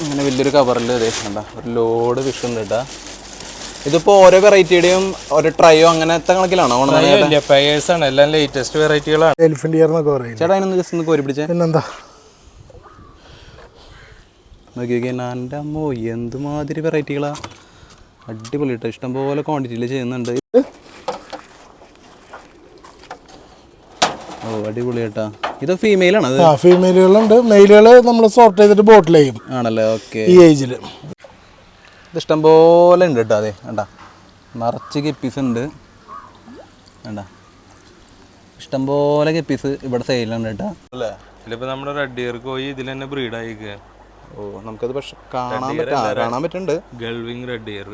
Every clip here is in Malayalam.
അങ്ങനെ വലിയൊരു കവറിൽ കണ്ട ഒരു ലോഡ് ഫിഷ് ഉണ്ട് കേട്ടാ. ഇതിപ്പോ ഓരോ വെറൈറ്റിയുടെയും ഒരു ട്രയോ അങ്ങനത്തെ കണക്കിലാണോ? എല്ലാം ലേറ്റസ്റ്റ് വെറൈറ്റികളാണ്. എലിഫന്റ് ഇയർ എന്നൊക്കെ പറയും. ചേട്ടാ അതിനൊന്ന് ജസ്റ്റ് ഒന്ന് കോരി പിടിച്ചേ. പിന്നെന്താ നോക്കിയൊക്കെ എൻ്റെ അമ്മോ എന്തുമാതിരി വെറൈറ്റികളാ. അടിപൊളി കേട്ടോ, ഇഷ്ടംപോലെ ക്വാണ്ടിറ്റിയിൽ ചെയ്യുന്നുണ്ട്. ഓ അടിപൊളി കേട്ടാ. ഇത് ഫീമെയിലാണ്? ഫീമെയിലുകളുണ്ട്, മെയിലുകൾ നമ്മൾ സോർട്ട് ചെയ്തിട്ട് ബോട്ടിൽ ചെയ്യും. ആണല്ലേ, ഓക്കെ. ഈ ഏജിൽ ഇത് ഇഷ്ടംപോലെ ഉണ്ട് കേട്ടോ. അതെ വേണ്ട, നിറച്ച് ഗപ്പീസ് ഉണ്ട് വേണ്ട, ഇഷ്ടംപോലെ ഗപ്പീസ് ഇവിടെ സെയിലുണ്ട് കേട്ടോ. അല്ലേ ഇതിലിപ്പോൾ നമ്മുടെ റെഡ് ഇയർ കോയി ഇതിൽ തന്നെ ബ്രീഡ് ആയിക്കുക. ഓ നമുക്കത് പക്ഷെ കാണാൻ പറ്റുന്നുണ്ട്. Gull wing red ear.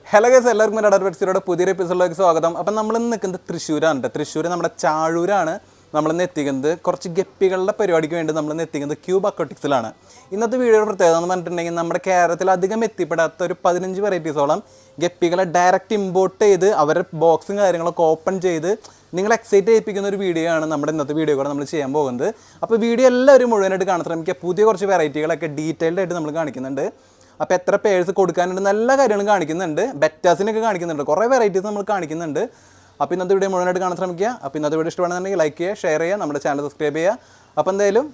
Hello guys, എല്ലാവർക്കും റഡാർ പെറ്റ്സിയുടെ പുതിയൊരു എപ്പിസോഡിലേക്ക് സ്വാഗതം. അപ്പം നമ്മളിന്ന് നിൽക്കുന്നത് തൃശ്ശൂരാണ് കേട്ടോ. തൃശ്ശൂർ നമ്മുടെ ചാഴൂരാണ് നമ്മളിന്ന് എത്തിക്കുന്നത്. കുറച്ച് ഗപ്പികളുടെ പരിപാടിക്ക് വേണ്ടി നമ്മളിന്ന് എത്തിക്കുന്നത് ക്യൂബ് അക്വാട്ടിക്സിലാണ്. ഇന്നത്തെ വീഡിയോയുടെ പ്രത്യേകത എന്ന് പറഞ്ഞിട്ടുണ്ടെങ്കിൽ നമ്മുടെ കേരളത്തിൽ അധികം എത്തിപ്പെടാത്ത ഒരു 15 വെറൈറ്റീസോളം ഗപ്പികളെ ഡയറക്റ്റ് ഇമ്പോർട്ട് ചെയ്ത് അവരുടെ ബോക്സും കാര്യങ്ങളൊക്കെ ഓപ്പൺ ചെയ്ത് നിങ്ങൾ എക്സൈറ്റ് ചെയ്യിപ്പിക്കുന്ന ഒരു വീഡിയോ ആണ് നമ്മുടെ ഇന്നത്തെ വീഡിയോ കൂടെ നമ്മൾ ചെയ്യാൻ പോകുന്നത്. അപ്പോൾ വീഡിയോ എല്ലാവരും മുഴുവനായിട്ട് കാണാൻ ശ്രമിക്കുക. പുതിയ കുറച്ച് വെറൈറ്റികളൊക്കെ ഡീറ്റെയിൽഡ് ആയിട്ട് നമ്മൾ കാണിക്കുന്നുണ്ട്. അപ്പോൾ എത്ര പേഴ്സ് കൊടുക്കാനുണ്ട്, നല്ല കാര്യങ്ങളും കാണിക്കുന്നുണ്ട്. ബെറ്റാസിനൊക്കെ കാണിക്കുന്നുണ്ട്, കുറേ വെറൈറ്റീസ് നമ്മൾ കാണിക്കുന്നുണ്ട്. അപ്പോൾ ഇന്നത്തെ വീഡിയോ മുഴുവനായിട്ട് കാണാൻ ശ്രമിക്കുക. അപ്പോൾ ഇന്നത്തെ വീഡിയോ ഇഷ്ടമാണെന്നുണ്ടെങ്കിൽ ലൈക്ക് ചെയ്യുക, ഷെയർ ചെയ്യുക, നമ്മുടെ ചാനൽ സബ്സ്ക്രൈബ് ചെയ്യുക. അപ്പോൾ എന്തായാലും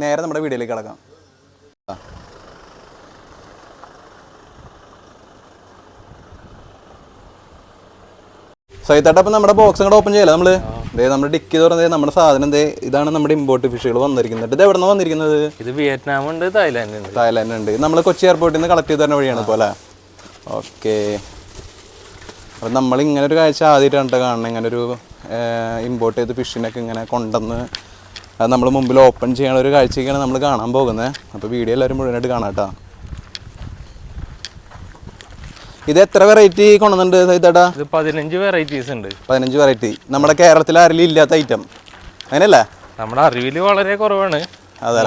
നേരെ നമ്മുടെ വീഡിയോയിലേക്ക് കിടക്കാം. സൈത്താട്ട അപ്പം നമ്മുടെ ബോക്സ് കൂടെ ഓപ്പൺ ചെയ്യല്ലേ നമ്മൾ. നമ്മുടെ ഡിക്കി തുറന്നത് നമ്മുടെ സാധനം ഇതാണ് നമ്മുടെ ഇമ്പോർട്ട് ഫിഷുകൾ വന്നിരിക്കുന്നത്. ഇത് എവിടെ നിന്നാണ് വന്നിരിക്കുന്നത്? ഇത് വിയറ്റ്നാം ഉണ്ട്, തായ്ലാൻഡ് ഉണ്ട്. നമ്മൾ കൊച്ചി എയർപോർട്ടിൽ നിന്ന് കളക്ട് ചെയ്ത് തരുന്ന വഴിയാണ് പോലെ. ഓക്കെ. അപ്പം നമ്മളിങ്ങനെ ഒരു കാഴ്ച ആദ്യമായിട്ടാണ് കാണണം. ഇങ്ങനെ ഒരു ഇമ്പോർട്ട് ചെയ്ത് ഫിഷിനൊക്കെ ഇങ്ങനെ കൊണ്ടുവന്ന് അത് നമ്മൾ മുമ്പിൽ ഓപ്പൺ ചെയ്യണ ഒരു കാഴ്ചയൊക്കെയാണ് നമ്മൾ കാണാൻ പോകുന്നത്. അപ്പോൾ വീഡിയോ എല്ലാവരും മുഴുവനായിട്ട് കാണാം കേട്ടോ. ഇത് എത്ര വെറൈറ്റി കൊണ്ടുവന്നുണ്ട് സൈത്താട്ടാ? ഇത് 15 വെറൈറ്റീസ് ഉണ്ട്. 15 വെറൈറ്റി. നമ്മുടെ കേരളത്തിൽ ആരെങ്കിലും ഇല്ലാത്ത ഐറ്റം അങ്ങനെയല്ല? നമ്മുടെ അറിവിൽ വളരെ കുറവാണ്.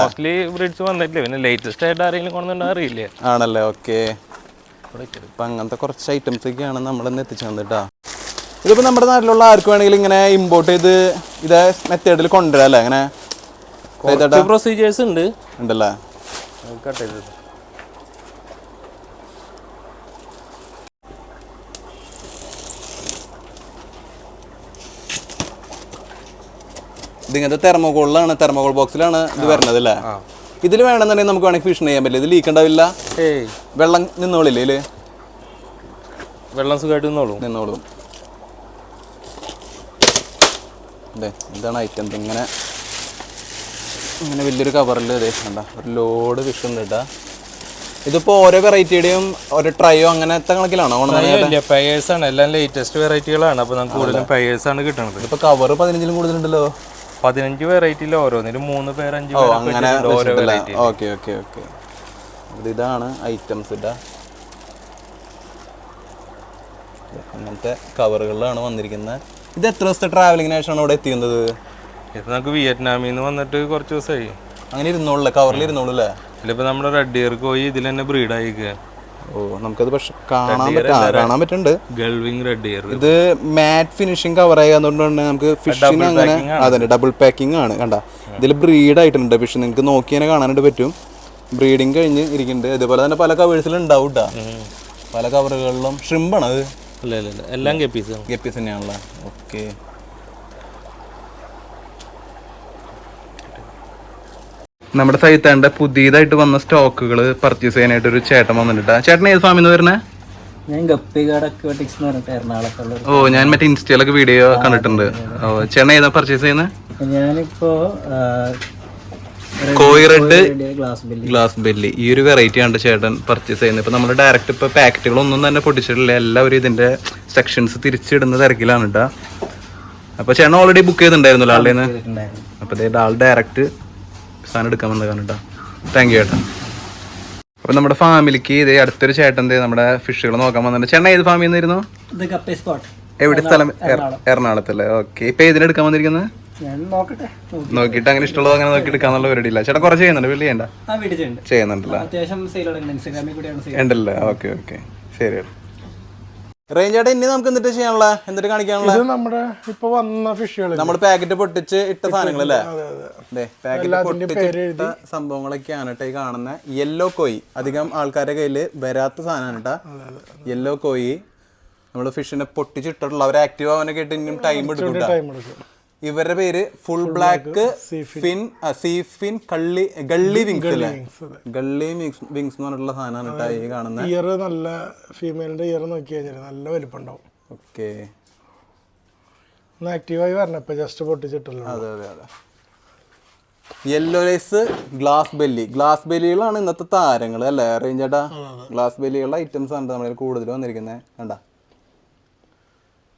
മോസ്റ്റ്ലി ബ്രീഡ്സ് വന്നിട്ടില്ല. പിന്നെ ലേറ്റസ്റ്റ് ആയിട്ട് ആരെങ്കിലും കൊണ്ടുവന്നിട്ടുണ്ടോ അറിയില്ല. ആണല്ലേ, ഓക്കെ. അപ്പം അങ്ങനത്തെ കുറച്ച് ഐറ്റംസ് ഒക്കെയാണ് നമ്മളിന്ന് എത്തിച്ചു തന്നിട്ടാ. ഇതിപ്പോൾ നമ്മുടെ നാട്ടിലുള്ള ആർക്ക് വേണമെങ്കിലും ഇങ്ങനെ ഇമ്പോർട്ട് ചെയ്ത് ഇതേ മെത്തേഡിൽ കൊണ്ടുവരാം അല്ലേ? അങ്ങനെ പ്രൊസീജിയേഴ്സ് ഉണ്ടല്ലേ? ഇതിങ്ങനത്തെ തെർമോകോളിലാണ്, തെർമോകോൾ ബോക്സിലാണ് ഇത് വരുന്നത് അല്ലേ? ഇതിൽ വേണമെന്നുണ്ടെങ്കിൽ നമുക്ക് വേണമെങ്കിൽ ഫിഷ് ചെയ്യാൻ പറ്റില്ല. ഇത് ലീക്ക് ഉണ്ടാവില്ല, വെള്ളം നിന്നോളില്ലേ? ഇതില് വെള്ളം സുഖമായിട്ട് നിന്നോളും. അതെ ഇതാണ് ഐറ്റം. ഇങ്ങനെ വലിയൊരു കവറിൽ കണ്ട ഒരു ലോഡ് ഫിഷ് ഉണ്ട് കേട്ടാ. ഇതിപ്പോ ഓരോ വെറൈറ്റിയുടെയും ഒരു ട്രയോ അങ്ങനത്തെ കണക്കിലാണോ? പേഴ്സാണ്, എല്ലാം ലേറ്റസ്റ്റ് വെറൈറ്റികളാണ്. അപ്പോൾ നമുക്ക് കൂടുതലും പേഴ്സാണ് കിട്ടുന്നത്. ഇപ്പൊ കവർ 15 കൂടുതലുണ്ടല്ലോ. 15 വെറൈറ്റിയിൽ ഓരോന്നിലും 3 പേർ 5 അങ്ങനെ. Okay okay okay. ഇതാണ് ഐറ്റംസ് ഇട്ടാ. അങ്ങനത്തെ കവറുകളിലാണ് വന്നിരിക്കുന്നത്. ഇത് എത്ര ദിവസത്തെ ട്രാവലിങ്ങിന് ശേഷമാണ് ഇവിടെ എത്തിക്കുന്നത്? ഇപ്പൊ നമുക്ക് വിയറ്റ്നാമിൽ നിന്ന് വന്നിട്ട് കുറച്ച് ദിവസമായി. അങ്ങനെ ഇരുന്നോളൂ, കവറിൽ ഇരുന്നോളൂ അല്ലേ? ഇതിലിപ്പോ നമ്മുടെ റെഡ് ഇയർ കോയി ഇതിൽ തന്നെ ബ്രീഡ് ആയിക്കുക. ഓ നമുക്കത് പക്ഷെ കാണാൻ പറ്റുന്നുണ്ട്. Gull wing red ear. ഇത് മാറ്റ് ഫിനിഷിങ് കവർ ആയതുകൊണ്ട് നമുക്ക് ഫിഷിന് അങ്ങനെ അതന്നെ ഡബിൾ പാക്കിംഗ് ആണ്. കണ്ട ഇതിൽ ബ്രീഡ് ആയിട്ടുണ്ട് ഫിഷ്. നിങ്ങൾക്ക് നോക്കി തന്നെ കാണാനായിട്ട് പറ്റും. ബ്രീഡിങ് കഴിഞ്ഞ് ഇരിക്കുന്നുണ്ട്. ഇതുപോലെ തന്നെ പല കവേഴ്സിലും ഉണ്ടാവും കേട്ടോ. പല കവറുകളിലും ഷ്രിമ്പാണ് അത്. എല്ലാം ഗപ്പീസ് തന്നെയാണല്ലോ. ഓക്കെ. നമ്മുടെ സൈത്താന്റെ പുതിയതായിട്ട് വന്ന സ്റ്റോക്കുകൾ പർച്ചേസ് ചെയ്യാനായിട്ട് ഒരു ചേട്ടൻ വന്നിട്ടാ. ചേട്ടൻ ഏത് ഫാമിൽ നിന്ന് വരണേ? ഓ ഞാൻ മറ്റേ ഇൻസ്റ്റയിലൊക്കെ വീഡിയോ കണ്ടിട്ടുണ്ട്. ഓ ചേട്ടൻ ഏതാ പർച്ചേസ് ചെയ്യുന്നത്? ഞാനിപ്പോ കോയി റെഡ് ഗ്ലാസ് ബെല്ലി ഈ ഒരു വെറൈറ്റി ആണ് ചേട്ടൻ പർച്ചേസ് ചെയ്യുന്നത്. ഇപ്പൊ നമ്മൾ ഡയറക്റ്റ് ഇപ്പൊ പാക്കറ്റുകളൊന്നും തന്നെ പൊട്ടിച്ചിട്ടില്ല. എല്ലാവരും ഇതിന്റെ സെക്ഷൻസ് തിരിച്ചിടുന്ന തിരക്കിലാണ് കേട്ടോ. അപ്പൊ ചേട്ടൻ ഓൾറെഡി ബുക്ക് ചെയ്തിട്ടുണ്ടായിരുന്നല്ലോ ആളുടെ നിന്ന്. അപ്പൊ ആൾ ഡയറക്റ്റ് സാധനം എടുക്കാൻ വന്നതാണ് കേട്ടോ. താങ്ക് യു ചേട്ടാ. അപ്പൊ നമ്മുടെ ഫാമിലിക്ക് ഇതേ അടുത്തൊരു ചേട്ടൻ നമ്മുടെ ഫിഷുകൾ നോക്കാൻ വന്നിട്ടുണ്ട്. ചേട്ടൻ ഏത് ഫാമിൽ നിന്നായിരുന്നു? എവിടെ സ്ഥലം? എറണാകുളത്തല്ലേ. ഓക്കെ. ഇപ്പൊ ഏതിനെടുക്കാൻ വന്നിരിക്കുന്നത്? നോക്കിട്ട് അങ്ങനെ ഇഷ്ടമുള്ളത് അങ്ങനെ നോക്കി എടുക്കാന്നുള്ള പരിപാടി ഇല്ല. ചേട്ടാ കുറച്ച് ചെയ്യുന്നുണ്ട്, വലിയ ചെയ്യുന്നുണ്ടല്ലോ. ഉണ്ടല്ലേ? ഓക്കെ ഓക്കെ ശരി. റേഞ്ചായിട്ട് ഇനി നമുക്ക് എന്നിട്ട് ചെയ്യാനുള്ള എന്നിട്ട് കാണിക്കാനുള്ള ഇത് നമ്മുടെ ഇപ്പൊ വന്ന ഫിഷുകൾ നമ്മൾ പാക്കറ്റ് പൊട്ടിച്ച് ഇട്ട സാധനങ്ങളല്ലേ അതെ പാക്കറ്റ് പൊട്ടിച്ചിട്ട സംഭവങ്ങളൊക്കെയാണ് കേട്ടോ ഈ കാണുന്ന യെല്ലോ കോയി. അധികം ആൾക്കാരുടെ കയ്യിൽ വരാത്ത സാധനമാണ് കേട്ടോ യെല്ലോ കോയി. നമ്മൾ ഫിഷിനെ പൊട്ടിച്ചിട്ടുള്ള അവർ ആക്റ്റീവ് ആവാനൊക്കെ ആയിട്ട് ഇനിയും ടൈം എടുക്കും. ഇവരുടെ പേര് ഫുൾ ബ്ലാക്ക് സീഫിൻ ഗള്ളി വിങ്സ് അല്ലേ? ഗള്ളി വിങ്സ് എന്ന് പറഞ്ഞിട്ടുള്ള സാധനമാണ് കേട്ടോ ഈ കാണുന്നത്. ഇയർ നല്ല ഫീമെയിലിന്റെ ഇയർ നോക്കി കഴിഞ്ഞാൽ നല്ല വലിപ്പം ഉണ്ടാവും. ഓക്കെ, ഒന്ന് ആക്റ്റീവായി വരണപ്പോ ജസ്റ്റ് പൊട്ടിച്ചിട്ടുള്ളൂ. അതെ അതെ അതെ. യെല്ലോ ലൈസ് ഗ്ലാസ് ബെല്ലികളാണ് ഇന്നത്തെ താരങ്ങൾ അല്ലേ റേഞ്ചേട്ടാ? ഗ്ലാസ് ബെല്ലികളുടെ ഐറ്റംസ് ആണ് നമ്മളിൽ കൂടുതൽ വന്നിരിക്കുന്നത്. കണ്ട,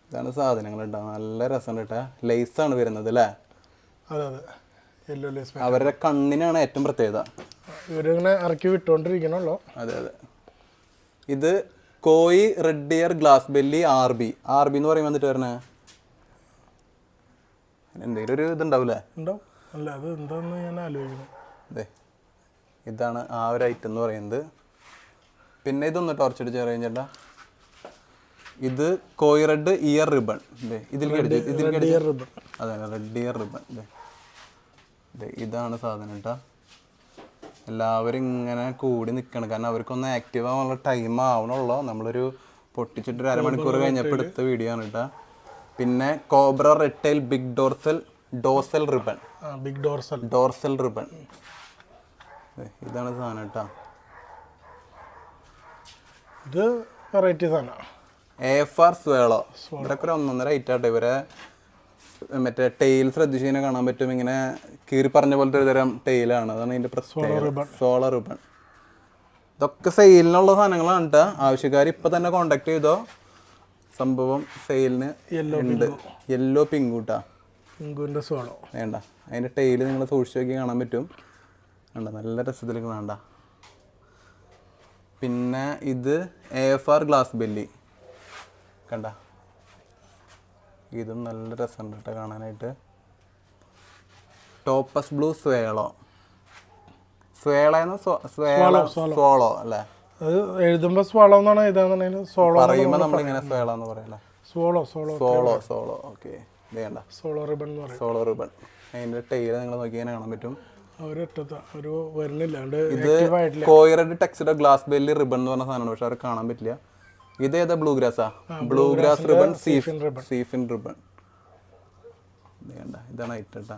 ഇതാണ് സാധനങ്ങൾ കേട്ടോ. നല്ല രസമുണ്ട് കേട്ടോ. ലേസാണ് വരുന്നത് അല്ലേ? അതെ അതെ, യെല്ലോ ലേസ്. അവരുടെ കണ്ണിനാണ് ഏറ്റവും പ്രത്യേകത. ഇവരിങ്ങനെ ഇറക്കി വിട്ടോണ്ടിരിക്കണല്ലോ. അതെ അതെ. ഇത് koi red ear glass belly R B എന്ന് പറയുമ്പോൾ വന്നിട്ട് വരണേ എന്തെങ്കിലും ഒരു ഇതുണ്ടാവില്ലേ? ഉണ്ടാവും. അല്ല, അത് എന്താന്ന് ഞാൻ ആലോചിക്കുന്നു. അതെ, ഇതാണ് ആ ഒരു ഐറ്റം എന്ന് പറയുന്നത്. പിന്നെ ഇതൊന്ന് ടോർച്ചടിച്ച് അറിയിച്ചേട്ടാ. ഇത് കോയി റെഡ് ഇയർ റിബൺ. ഇതിൽ അതെ, റെഡ് ഇയർ റിബൺ. ഇതാണ് സാധനം കേട്ടോ. എല്ലാവരും ഇങ്ങനെ കൂടി നിൽക്കണം, കാരണം അവർക്കൊന്ന് ആക്റ്റീവ് ആവാനുള്ള ടൈം ആവണുള്ളൂ. നമ്മളൊരു പൊട്ടിച്ചിട്ടൊരു അരമണിക്കൂർ കഴിഞ്ഞപ്പോൾ എടുത്ത വീഡിയോ ആണ് കേട്ടോ. പിന്നെ cobra red tail big dorsal ribbon. Dorsal ribbon. ഇതാണ് സാധനം കേട്ടോ. ഇത് വെറൈറ്റി സാധനം. AFR സ്വേളോ. ഇവരൊക്കെ ഒരു 1.5 ഐറ്റാട്ടെ. ഇവരെ മറ്റേ ടെയിൽ ശ്രദ്ധിച്ച് കഴിഞ്ഞാൽ കാണാൻ പറ്റും. ഇങ്ങനെ കീറി പറഞ്ഞ പോലത്തെ ഒരു തരം ടെയിലാണ്. അതാണ് ഇതിൻ്റെ പ്രത്യേകത. Solar ribbon. ഇതൊക്കെ സെയിലിനുള്ള സാധനങ്ങളാണ് കേട്ടോ. ആവശ്യക്കാർ ഇപ്പം തന്നെ കോണ്ടാക്ട് ചെയ്തോ. സംഭവം സെയിലിന് ഉണ്ട്. യെല്ലോ പിങ്കൂട്ടാ. പിങ്കുവിൻ്റെ സോളോ വേണ്ട, അതിൻ്റെ ടെയിൽ നിങ്ങൾ സൂക്ഷിച്ച് നോക്കി കാണാൻ പറ്റും. വേണ്ട, നല്ല രസത്തിൽ കാണണ്ട. പിന്നെ ഇത് AFR ഗ്ലാസ് ബെല്ലി. കണ്ട, ഇതും നല്ല രസമുണ്ട് കേട്ടോ കാണാനായിട്ട്. ടോപ്പസ് ബ്ലൂ സ്വേളോ സോളോ അല്ലേ? അത് എഴുതുമ്പോൾ സ്വാളോ എന്നാണ്, ഇതാണെന്നുണ്ടെങ്കിൽ സോളോ പറയുമ്പോൾ നമ്മളിങ്ങനെ സ്വേളോ എന്ന് പറയല്ലേ? സോളോ. ഓക്കെ, വേണ്ട, സോളോ റിബൺ എന്ന് പറയും. Solo ribbon. അതിൻ്റെ ടൈല് നിങ്ങൾ നോക്കി ഇങ്ങനെ കാണാൻ പറ്റും. ഒരു വരുന്നില്ല. ഇത് koi red tuxedo glass belly ribbon എന്ന് പറഞ്ഞ സാധനമാണ്, പക്ഷെ അത് കാണാൻ പറ്റില്ല. ഇതേതാ? ബ്ലൂ ഗ്രാസ് റിബൺ സീഫിൻ റിബൺ. വേണ്ട, ഇതാണ് ഐറ്റം കേട്ടോ.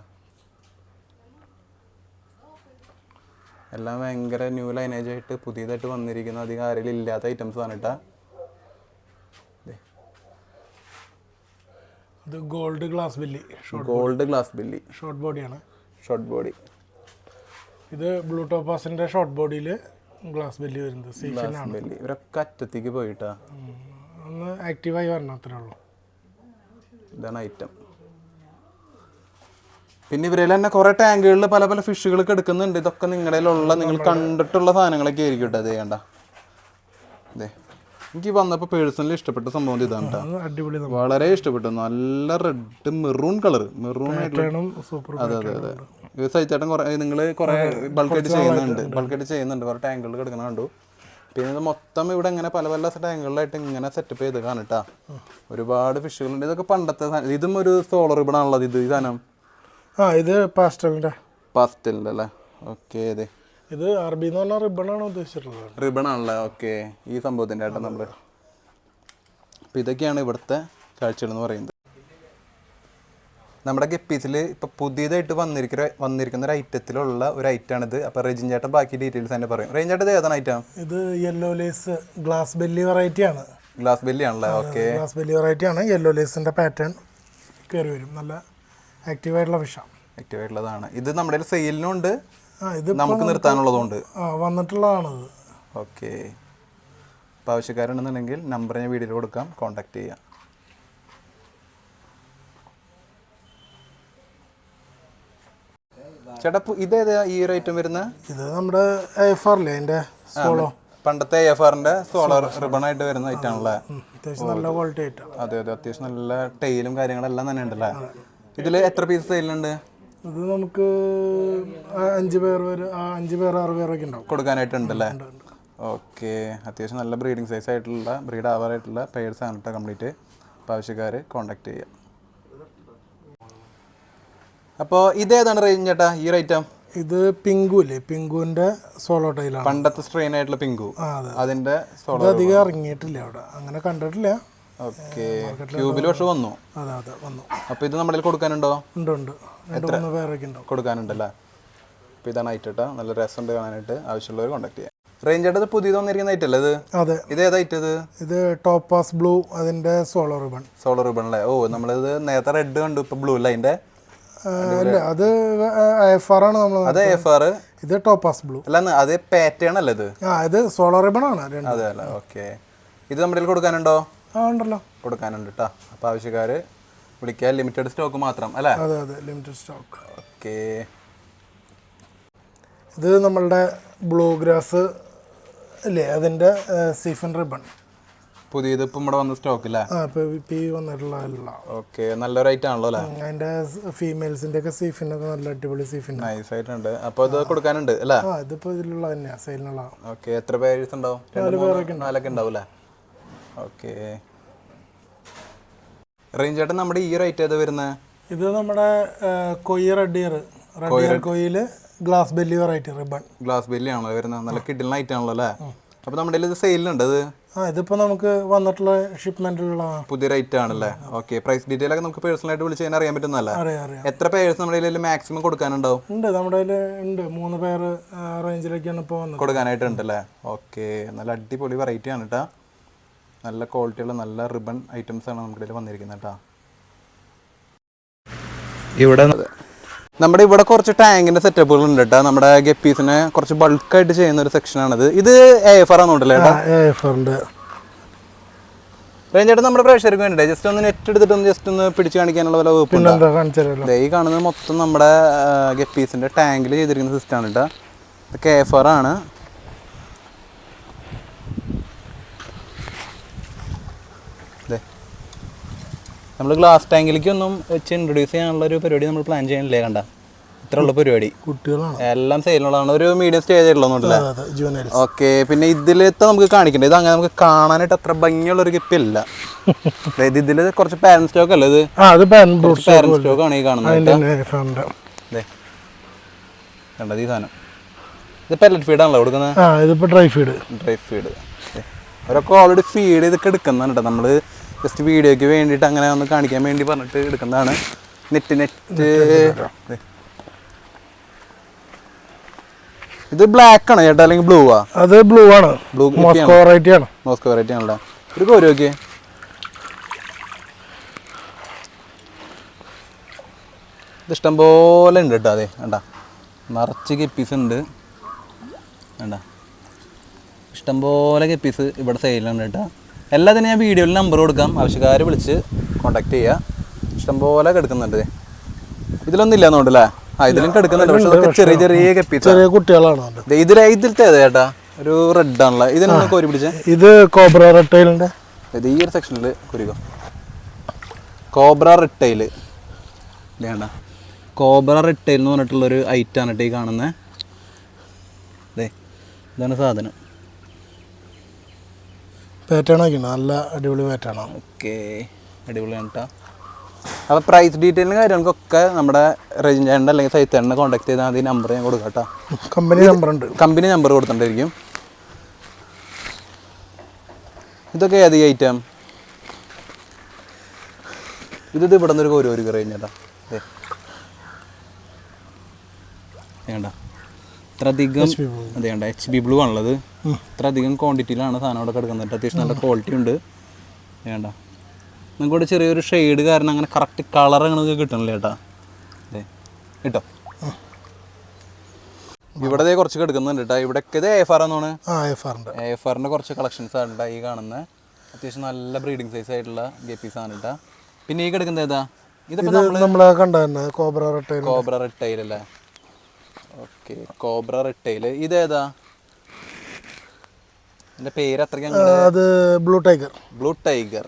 എല്ലാം ഭയങ്കര ന്യൂ ലൈനേജ് ആയിട്ട് പുതിയതായിട്ട് വന്നിരിക്കുന്ന, അധികം ആരെങ്കിലും ഇല്ലാത്ത ഐറ്റംസ് ആണ് കേട്ടോ. ഇത് ഗോൾഡ് ഗ്ലാസ് ബെല്ലി ഷോർട്ട് ബോഡിയാണ്. Short body. ഇത് ബ്ലൂ ടോപ്പാസിന്റെ ഷോർട്ട് ബോഡിയിൽ ഗ്ലാസ് ബെല്ലി വരുന്നത്. ബെല്ലി. ഇവരൊക്കെ അറ്റത്തേക്ക് പോയിട്ടാ. ഒന്ന് ആക്റ്റീവായി വരണം, അത്രേ ഉള്ളൂ. ഇതാണ് ഐറ്റം. പിന്നെ ഇവരിൽ തന്നെ കുറേ ടാങ്കുകളിൽ പല പല ഫിഷുകളൊക്കെ എടുക്കുന്നുണ്ട്. ഇതൊക്കെ നിങ്ങളുടെയിലുള്ള നിങ്ങൾ കണ്ടിട്ടുള്ള സാധനങ്ങളൊക്കെ ആയിരിക്കും കേട്ടോ. അതേ കണ്ട, അതെ, എനിക്ക് വന്നപ്പോൾ പേഴ്സണലി ഇഷ്ടപ്പെട്ട സംഭവം ഇതാണ് കേട്ടോ. അടിപൊളി, വളരെ ഇഷ്ടപ്പെട്ടു. നല്ല റെഡ് മെറൂൺ കളർ. അതെ അതെ അതെ. ഇത് സൈച്ചേട്ടൻ കുറേ നിങ്ങൾ കുറേ ബൾക്കായിട്ട് ചെയ്യുന്നുണ്ട്. കുറേ ടാങ്കുകളിൽ കിടക്കണം കണ്ടു. പിന്നെ ഇത് മൊത്തം ഇവിടെ ഇങ്ങനെ പല പല ടാങ്കുകളിലായിട്ട് ഇങ്ങനെ സെറ്റപ്പ് ചെയ്ത് കാണട്ടാ. ഒരുപാട് ഫിഷുകളുണ്ട്. ഇതൊക്കെ പണ്ടത്തെ സാധനം. ഇതും ഒരു സോളർ റിബണാണുള്ളത്. ഇത് ഈ സാധനം ഇത് പാസ്റ്റലിന്റെ അല്ലേ? ഓക്കെ, അതെ. ഇത് RB എന്ന് പറഞ്ഞ റിബണാണ് ഉദ്ദേശിച്ചിട്ടുള്ളത്. റിബണാണല്ലേ? ഓക്കെ, ഈ സംഭവത്തിൻ്റെ ആയിട്ട് നമ്മൾ. അപ്പോൾ ഇതൊക്കെയാണ് ഇവിടുത്തെ കാഴ്ചകൾ എന്ന് പറയുന്നത്. നമ്മുടെ ഗപ്പീസിൽ ഇപ്പോൾ പുതിയതായിട്ട് വന്നിരിക്കുന്ന ഒരു ഐറ്റത്തിലുള്ള ഒരു ഐറ്റമാണിത്. അപ്പോൾ റെജിൻ ചേട്ടൻ ബാക്കി ഡീറ്റെയിൽസ് തന്നെ പറയും. റെജിൻ ചേട്ടൻ ഇത് ഏതാണ് ഐറ്റം? ഇത് yellow lace glass belly variety ആണ്. ഗ്ലാസ് ബെല്ലി ആണല്ലേ? ഓക്കെ, ഗ്ലാസ് ബെല്ലി വെറൈറ്റി ആണ്. യെല്ലോ ലേസിന്റെ പാറ്റേൺ കയറി വരും. നല്ല ആക്റ്റീവായിട്ടുള്ള ഫിഷാണ്. ആക്റ്റീവായിട്ടുള്ളതാണ്. ഇത് നമ്മുടെ സെയിലിനുണ്ട്, ഇത് നമുക്ക് നിർത്താനുള്ളതുകൊണ്ട് വന്നിട്ടുള്ളതാണത്. ഓക്കെ, അപ്പോൾ ആവശ്യക്കാരുണ്ടെന്നുണ്ടെങ്കിൽ നമ്പർ ഞാൻ വീഡിയോയിൽ കൊടുക്കാം, കോൺടാക്ട് ചെയ്യാം. ചേട്ടാ, ഇതേതാ ഈ ഒരു ഐറ്റം വരുന്നത്? ഇത് നമ്മുടെ AFR അല്ലേ, അതിന്റെ സോളോ. പണ്ടത്തെ AFRന്റെ സോളർ റിബൺ ആയിട്ട് വരുന്ന ഐറ്റം ആണല്ലേ? അത്യാവശ്യം നല്ല ക്വാളിറ്റി ഐറ്റം. അതെ അതെ, അത്യാവശ്യം നല്ല ടെയിലും കാര്യങ്ങളെല്ലാം തന്നെ ഉണ്ടല്ലേ? ഇതിൽ എത്ര പീസ് സെയിലുണ്ട്? ഇത് നമുക്ക് 5 പേർ 6 പേരൊക്കെ ഉണ്ടാവും കൊടുക്കാനായിട്ടുണ്ടല്ലേ? ഓക്കെ, അത്യാവശ്യം നല്ല ബ്രീഡിങ് സൈസ് ആയിട്ടുള്ള ബ്രീഡ് ആവാറായിട്ടുള്ള പെയർസ് ആണ് കേട്ടോ കംപ്ലീറ്റ്. അപ്പോൾ ആവശ്യക്കാർ കോൺടാക്ട് ചെയ്യുക. അപ്പോൾ ഇതേതാണ് റേഞ്ച് ചേട്ടാ ഈ ഒരു ഐറ്റം? ഇത് പിങ്കു ഇല്ലേ, പിങ്കുവിൻ്റെ സോളോ ടൈലാണ്. പണ്ടത്തെ സ്ട്രെയിൻ ആയിട്ടുള്ള പിങ്കു. അതിൻ്റെ ഇത് അധികം ഇറങ്ങിയിട്ടില്ല അവിടെ, അങ്ങനെ കണ്ടിട്ടില്ല. ഓക്കെ, ക്യൂബിൽ പക്ഷെ വന്നു. അതെ അതെ വന്നു. അപ്പോൾ ഇത് നമ്മുടെ കൊടുക്കാനുണ്ടോ? ഉണ്ട് ഉണ്ട്, 2-3 പേരൊക്കെ ഉണ്ടാവും. കൊടുക്കാനുണ്ടല്ലേ. അപ്പോൾ ഇതാണ് ഐറ്റം കേട്ടോ, നല്ല രസമുണ്ട് കാണാനായിട്ട്. ആവശ്യമുള്ളവർ കോൺടാക്ട് ചെയ്യാം. റേഞ്ച് ആയിട്ട് പുതിയത് വന്നിരിക്കുന്ന ഐറ്റം അല്ലേ ഇത്? അതെ. ഇത് ഏത് ഐറ്റം ഇത്? ഇത് ടോപ്പാസ് ബ്ലൂ, അതിൻ്റെ സോളോ റിബൺ. സോളോ റിബൺ അല്ലേ? ഓ, നമ്മളിത് നേരത്തെ റെഡ് കണ്ടു, ഇപ്പോൾ ബ്ലൂ അല്ല അതിൻ്റെ? അല്ല, അത് AFR ആണ് നമ്മൾ. അത് AFR, ഇത് ടോപ്പാസ് ബ്ലൂ. അല്ല അത് പാറ്റേൺ അല്ലേ ഇത്? ഇത് സോളോ റിബൺ ആണ്. അതെ അല്ലേ. ഓക്കെ, ഇത് നമ്മുടെ കൊടുക്കാനുണ്ടോ? ഉണ്ടല്ലോ, കൊടുക്കാനുണ്ട് കേട്ടോ. അപ്പോൾ ആവശ്യക്കാർ വിളിക്കുക. ലിമിറ്റഡ് സ്റ്റോക്ക് മാത്രം അല്ലേ? അതെ അതെ, ലിമിറ്റഡ് സ്റ്റോക്ക്. ഓക്കെ, ഇത് നമ്മളുടെ ബ്ലൂ ഗ്രാസ് അല്ലേ, അതിൻ്റെ സീഫൻ റിബൺ. പുതിയത് ഇപ്പം ഇവിടെ വന്ന സ്റ്റോക്ക് അല്ലേ? വന്നിട്ടുള്ള. ഓക്കെ, നല്ലൊരു ഐറ്റം ആണല്ലോ അല്ലേ? അതിൻ്റെ ഫീമെയിൽസിൻ്റെ ഒക്കെ സീഫിനൊക്കെ നല്ല അടിപൊളി സീഫിൻ. നൈസ് ആയിട്ടുണ്ട്. അപ്പോൾ ഇത് കൊടുക്കാനുണ്ട് അല്ലേ? ഇതിപ്പോൾ ഇതിലുള്ള തന്നെയാണ്, സെയിലിനുള്ള. ഓക്കെ, എത്ര പേഴ്സ് ഉണ്ടാവും? 4 ഉണ്ടാവും അല്ലേ? ഓക്കെ, റേഞ്ച് ആയിട്ട് നമ്മുടെ ഈ ഒരു ഐറ്റം ഏതാ വരുന്നത്? ഇത് നമ്മുടെ കൊയ്യ റെഡ് ഇയർ കൊയ്യിൽ glass belly variety ribbon. Glass belly ആണല്ലോ വരുന്നത്. നല്ല കിഡിൽ ഐറ്റം ആണല്ലോ അല്ലേ? അപ്പോൾ നമ്മുടെ ഇത് സെയിലുണ്ട് അത്? ഇതിപ്പോൾ നമുക്ക് വന്നിട്ടുള്ള ഷിപ്മെന്റിലുള്ള പുതിയൊരു ഐറ്റം ആണല്ലേ? ഓക്കെ, പ്രൈസ് ഡീറ്റെയിൽ ഒക്കെ നമുക്ക് പേഴ്സണലായിട്ട് വിളിച്ച് കഴിഞ്ഞാൽ അറിയാൻ പറ്റുന്നല്ലേ? അറിയാം. എത്ര പേഴ്സ് നമ്മുടെ കയ്യിൽ മാക്സിമം കൊടുക്കാനുണ്ടാവും? ഉണ്ട്, നമ്മുടെ കയ്യിൽ ഉണ്ട്. 3 പേർ റേഞ്ചിലേക്കാണ് ഇപ്പോൾ വന്നത്. കൊടുക്കാനായിട്ടുണ്ടല്ലേ? ഓക്കെ, നല്ല അടിപൊളി വെറൈറ്റി ആണ് കേട്ടോ. നല്ല ക്വാളിറ്റിയുള്ള നല്ല റിബൺ ഐറ്റംസ് ആണ് നമ്മുടെ കയ്യിൽ വന്നിരിക്കുന്നത് കേട്ടോ. ഇവിടെ നമ്മുടെ ഇവിടെ കുറച്ച് ടാങ്കിന്റെ സെറ്റപ്പുകൾ ഉണ്ട് കേട്ടോ. നമ്മുടെ ഗപ്പീസിനെ കുറച്ച് ബൾക്കായിട്ട് ചെയ്യുന്ന ഒരു സെക്ഷനാണിത്. ഇത് AFR ആണെന്നുണ്ടല്ലേ ചേട്ടാ? റേഞ്ച് ആയിട്ട് നമ്മുടെ പ്രേക്ഷകർക്ക് വേണ്ടി ജസ്റ്റ് ഒന്ന് നെറ്റ് എടുത്തിട്ട് ഒന്ന് ജസ്റ്റ് ഒന്ന് പിടിച്ച് കാണിക്കാനുള്ള പോലെ വകുപ്പുണ്ട്. ഈ കാണുന്നത് മൊത്തം നമ്മുടെ ഗപ്പീസിന്റെ ടാങ്കിൽ ചെയ്തിരിക്കുന്ന സിസ്റ്റമാണ് കേട്ടോ. ഇതൊക്കെ AFR ആണ്. നമ്മൾ ഗ്ലാസ് ടാങ്കിലേക്ക് ഒന്നും വെച്ച് ഇൻട്രൊഡ്യൂസ് ചെയ്യാനുള്ള ഒരു പരിപാടി നമ്മൾ പ്ലാൻ ചെയ്യണില്ലേ? കണ്ട ഇത്രയുള്ള പരിപാടി കുട്ടികളാണ്, എല്ലാം സെയിലുള്ളതാണ്. ഒരു മീഡിയം സ്റ്റേജ് ആയിട്ടുള്ളതൊന്നുമില്ല. ഓക്കെ, പിന്നെ ഇതിലത്തെ നമുക്ക് കാണിക്കണ്ടേ? ഇത് അങ്ങനെ നമുക്ക് കാണാനായിട്ട് അത്ര ഭംഗിയുള്ള ഒരു ഗപ്പിയല്ല. അതായത് ഇതിൽ കുറച്ച് പാരന്റ് സ്റ്റോക്ക് അല്ലേ ഇത്? പാരന്റ് സ്റ്റോക്ക് ആണ് ഈ കാണുന്നത്. കണ്ടത് ഈ സാധനം ഇത് പെല്ലറ്റ് ഫീഡാണല്ലോ കൊടുക്കുന്നത്? Dry feed. അവരൊക്കെ ഓൾറെഡി ഫീഡ് ചെയ്തൊക്കെ എടുക്കുന്നതാണ് കേട്ടോ. നമ്മൾ ജസ്റ്റ് വീഡിയോയ്ക്ക് വേണ്ടിയിട്ട് അങ്ങനെ ഒന്ന് കാണിക്കാൻ വേണ്ടി പറഞ്ഞിട്ട് എടുക്കുന്നതാണ്. ഇത് ബ്ലാക്ക് ആണ് ചേട്ടാ അല്ലെങ്കിൽ ബ്ലൂ ആ? അത് ബ്ലൂ ആണ്. മോസ്കോ വെറൈറ്റി ആണ്. മോസ്കോ വെറൈറ്റി ആണല്ലേ? ഒരു കോരി നോക്കിയേ. ഇത് ഇഷ്ടംപോലെ ഉണ്ട് കേട്ടോ. അതെ കണ്ട നിറച്ച് ഗപ്പീസ് ഉണ്ട്. വേണ്ട ഇഷ്ടംപോലെ ഗപ്പീസ് ഇവിടെ സെയിലുണ്ട് കേട്ടോ. എല്ലാത്തിനും ഞാൻ വീഡിയോയിൽ നമ്പർ കൊടുക്കാം. ആവശ്യക്കാർ വിളിച്ച് കോൺടാക്ട് ചെയ്യുക. ഇഷ്ടംപോലെ കിടക്കുന്നുണ്ട്. ഇതിലൊന്നും ഇല്ലാന്നുണ്ടല്ലേ? ഇതിലും കിടക്കുന്നുണ്ട്. പക്ഷെ അതൊക്കെ ചെറിയ ചെറിയ ഗപ്പീസ്, ചെറിയ കുട്ടികളാണ്. ഇതിലത്തെ ഏതാ ചേട്ടാ? ഒരു റെഡ് ആണല്ലോ. ഇതിനൊന്ന് കോരി പിടിച്ചേ. ഇത് കോബ്ര റെട്ടൈലിൻ്റെ ഈ ഒരു സെക്ഷനിൽ കുരിക്കോ. കോബ്ര റെട്ടൈൽ വേണ്ട. കോബ്ര റെട്ടൈൽ എന്ന് പറഞ്ഞിട്ടുള്ളൊരു ഐറ്റാണ് കേട്ടോ ഈ കാണുന്നത്. ഇതാണ് സാധനം. പാറ്റേൺ ഒക്കെ നല്ല അടിപൊളി പാറ്റേൺ ആണ്. ഓക്കെ, അടിപൊളിയാണ് കേട്ടോ. അപ്പോൾ പ്രൈസ് ഡീറ്റെയിലിന് കാര്യങ്ങൾക്കൊക്കെ നമ്മുടെ റേഞ്ച് അല്ലെങ്കിൽ സൈത്തേണ്ണെ കോൺടാക്ട് ചെയ്താൽ മതി. നമ്പർ ഞാൻ കൊടുക്കാം കേട്ടോ. കമ്പനി നമ്പർ ഉണ്ട്. കമ്പനി നമ്പർ കൊടുത്തിട്ടുണ്ടായിരിക്കും. ഇതൊക്കെ ഏത് ഐറ്റം? ഇത് ഇവിടെ നിന്നൊരു ഒരു റേഞ്ച് കേട്ടോ. വേണ്ട ഇത്ര അധികം. അതെ വേണ്ട, HB ബ്ലൂ ആണുള്ളത്. ഇത്ര അധികം ക്വാണ്ടിറ്റിയിലാണ് സാധനം അവിടെ കിടക്കുന്നത്. അത്യാവശ്യം നല്ല ക്വാളിറ്റി ഉണ്ട്. വേണ്ട നിങ്ങൾക്ക് ഇവിടെ ചെറിയൊരു ഷെയ്ഡ് കാരണം അങ്ങനെ കറക്റ്റ് കളർ അങ്ങനെ കിട്ടണില്ല ചേട്ടാ. അതെ കിട്ടോ. ഇവിടെ കുറച്ച് കിടക്കുന്നുണ്ട് കേട്ടോ. ഇവിടെയൊക്കെ ഇത് AFR എന്നാണ്. AFRൻ്റെ കുറച്ച് കളക്ഷൻസ് ആണ് കേട്ടോ ഈ കാണുന്നത്. അത്യാവശ്യം നല്ല ബ്രീഡിങ് സൈസ് ആയിട്ടുള്ള ഗപ്പീസ് ആണ് കേട്ടോ. പിന്നെ ഈ കിടക്കുന്നത് ഏതാ? കോബ്ര റെട്ടൈൽ അല്ലേ? ഓക്കെ, കോബ്ര റെട്ടൈൽ. ഇതേതാ? എൻ്റെ പേര് അത്രയ്ക്ക് ബ്ലൂ ടൈഗർ.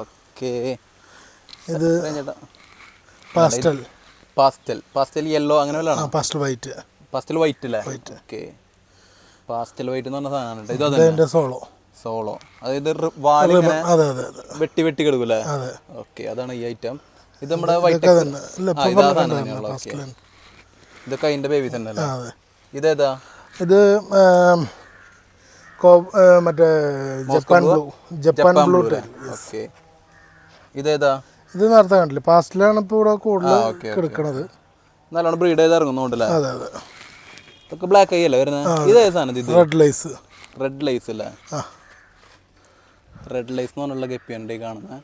ഓക്കെ, ഇത് പാസ്റ്റൽ യെല്ലോ അങ്ങനെ വല്ലതാണോ? പാസ്റ്റൽ വൈറ്റ് അല്ലേ? ഓക്കെ, പാസ്റ്റൽ വൈറ്റ് എന്ന് പറഞ്ഞ സാധനമാണ് ഇത്. ഇതിന്റെ സോളോ സോളോ, അതായത് വാലിങ്ങനെ അതെ അതെ അതെ വെട്ടി വെട്ടി കിടക്കൂലേ? അതെ. ഓക്കെ, അതാണ് ഈ ഐറ്റം. ഇത് നമ്മുടെ വൈറ്റ് ഇതൊക്കെ അതിന്റെ ബേബീസ് തന്നെ അല്ലേ? അതെ. ഇതേതാ? ഇത് മറ്റേ ജപ്പാൻ ബ്ലൂ ടൈൽ. ഓക്കെ, ഇതേതാ? ഇത് നേരത്തെ കണ്ടില്ലേ, പാസ്റ്റിലാണ് ഇപ്പോൾ ഇവിടെ കൂടുതൽ കിടക്കണത്. നല്ലോണം ബ്രീഡ് ചെയ്ത് ഇറങ്ങുന്നുണ്ടല്ലേ? അതെ അതെ. ഇതൊക്കെ ബ്ലാക്ക് ഐ അല്ലേ വരുന്നത്? ഇതേ സാധനം ഇത്? Red lace. റെഡ് ലൈസ് അല്ലേ? റെഡ് ലൈസ് എന്ന് പറഞ്ഞുള്ള ഗപ്പിയാണ് ഈ കാണുന്നത്.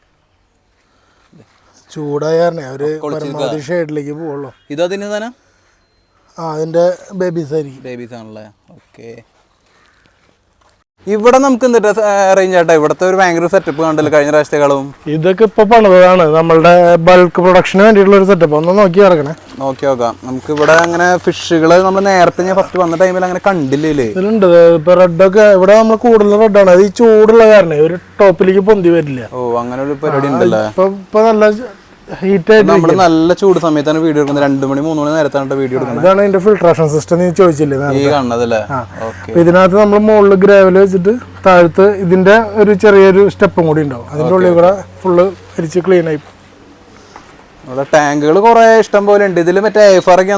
ചൂടായ അവര് പരമാവധി ഷെയ്ഡിലേക്ക് പോവുള്ളൂ. ഇത് അതിന് തന്നെ അതിന്റെ ബേബീസ് ആയിരിക്കും. ബേബീസ് ആണല്ലേ? ഓക്കെ. ഇവിടെ നമുക്ക് എന്തിട്ട് അറേഞ്ച് ആട്ടെ? ഇവിടുത്തെ ഒരു ഭയങ്കര സെറ്റപ്പ് കണ്ടല്ലോ കഴിഞ്ഞ പ്രാവശ്യത്തെക്കാളും. ഇതൊക്കെ ഇപ്പൊ പണിതാണ് നമ്മളുടെ ബൾക്ക് പ്രൊഡക്ഷന് വേണ്ടിയിട്ടുള്ള ഒരു സെറ്റപ്പ്. ഒന്ന് നോക്കി ഇറങ്ങണേ. നോക്കി നോക്കാം. നമുക്ക് ഇവിടെ അങ്ങനെ ഫിഷുകള് നമ്മൾ നേരത്തെ ഞാൻ ഫസ്റ്റ് വന്ന ടൈമിൽ അങ്ങനെ കണ്ടില്ലേ? ഇതിലുണ്ട്. ഇപ്പൊ റെഡൊക്കെ ഇവിടെ നമ്മൾ കൂടുതൽ റെഡാണ്. അത് ഈ ചൂടുള്ള കാരണം ഒരു ടോപ്പിലേക്ക് പൊന്തി വരില്ല. ഓ, അങ്ങനെ ഒരു പരിപാടി ഉണ്ടല്ലേ? ഇപ്പൊ നല്ല ഹീറ്റ് ആയിട്ട് നമ്മള് നല്ല ചൂട് സമയത്താണ് വീഡിയോ എടുക്കുന്നത്. 2 മണി 3 മണി നേരത്താണ് വീഡിയോ എടുക്കുന്നത്. ഇതാണ് ഇതിന്റെ ഫിൽട്രേഷൻ സിസ്റ്റം. നീ ചോദിച്ചില്ലേ ഈ കാണുന്നതല്ലേ? ഇതിനകത്ത് നമ്മൾ മുകളിൽ ഗ്രാവൽ വെച്ചിട്ട് താഴത്ത് ഇതിന്റെ ഒരു ചെറിയൊരു സ്റ്റെപ്പും കൂടി ഉണ്ടാവും. അതിന്റെ ഉള്ളിൽ കൂടെ ഫുള്ള് അരിച്ച് ക്ലീൻ ആയി. ടാങ്കുകൾ കുറെ ഇഷ്ടം പോലെ ഉണ്ട്. ഇതില് മറ്റേ AFR ഒക്കെ